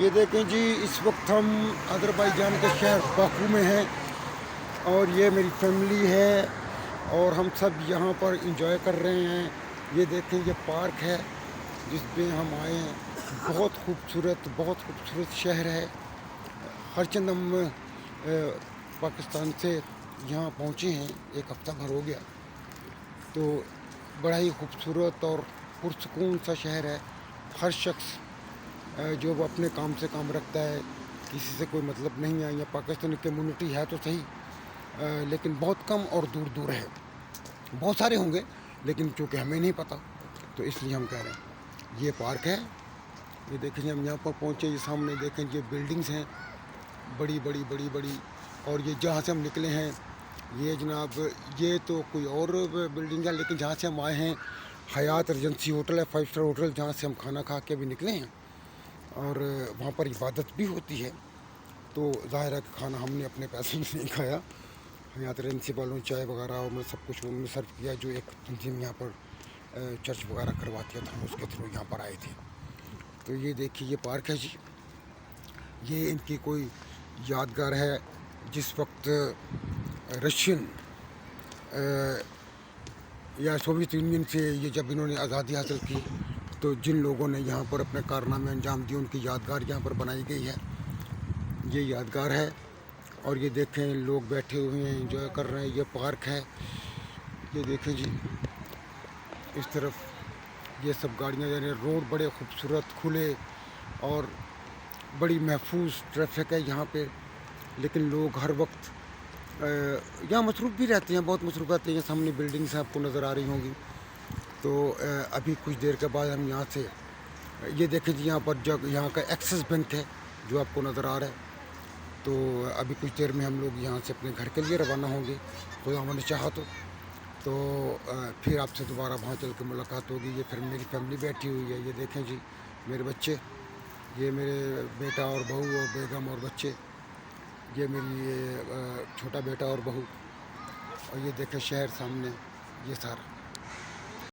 ये देखें जी, इस वक्त हम अज़रबैजान के शहर बाकू में हैं और ये मेरी फैमिली है और हम सब यहाँ पर इंजॉय कर रहे हैं। ये देखें, ये पार्क है जिसमें हम आए हैं। बहुत खूबसूरत शहर है। हर चंद हम पाकिस्तान से यहाँ पहुँचे हैं, एक हफ़्ता भर हो गया। तो बड़ा ही खूबसूरत और पुरसुकून सा शहर है। हर शख्स जो वो अपने काम से काम रखता है, किसी से कोई मतलब नहीं है। यहाँ पाकिस्तानी कम्युनिटी है तो सही, लेकिन बहुत कम और दूर दूर है। बहुत सारे होंगे लेकिन चूँकि हमें नहीं पता, तो इसलिए हम कह रहे हैं। ये पार्क है, ये देखें हम यहाँ पर पहुँचे। ये सामने देखें, ये बिल्डिंग्स हैं बड़ी बड़ी। और ये जहाँ से हम निकले हैं, ये जनाब, ये तो कोई और बिल्डिंग है, लेकिन जहाँ से हम आए हैं हयात रेजेंसी होटल है, 5 स्टार होटल, जहाँ से हम खाना खा के अभी निकले हैं। और वहाँ पर इबादत भी होती है, तो ज़ाहिर है कि खाना हमने अपने पैसे में नहीं खाया। यहाँ तो रेंसी वालों ने चाय वगैरह और मतलब सब कुछ उन्होंने सर्व किया, जो एक तंजीम यहाँ पर चर्च वगैरह करवाती है, तो हम उसके थ्रू यहाँ पर आए थे। तो ये देखिए, ये पार्क है जी, ये इनकी कोई यादगार है। जिस वक्त रशियन या सोवियत यूनियन से ये जब इन्होंने आज़ादी हासिल की, तो जिन लोगों ने यहाँ पर अपने कारनामे अंजाम दिए, उनकी यादगार यहाँ पर बनाई गई है। ये यादगार है। और ये देखें, लोग बैठे हुए हैं, एंजॉय कर रहे हैं। ये पार्क है, ये देखें जी, इस तरफ ये सब गाड़ियाँ जा रही हैं। रोड बड़े खूबसूरत खुले और बड़ी महफूज ट्रैफिक है यहाँ पे, लेकिन लोग हर वक्त यहाँ मसरूफ़ भी रहते हैं, बहुत मसरूफ़ रहते हैं। सामने बिल्डिंग्स आपको नज़र आ रही होंगी। तो अभी कुछ देर के बाद हम यहाँ से, ये देखें जी, यहाँ पर जब यहाँ का एक्सिस बैंक है जो आपको नज़र आ रहा है। तो अभी कुछ देर में हम लोग यहाँ से अपने घर के लिए रवाना होंगे, खुदा हमने चाहा तो फिर आपसे दोबारा वहाँ चल के मुलाकात होगी। ये फिर मेरी फैमिली बैठी हुई है। ये देखें जी, मेरे बच्चे, ये मेरे बेटा और बहू और बेगम और बच्चे, ये मेरी छोटा बेटा और बहू, और ये देखें शहर सामने, ये सारा।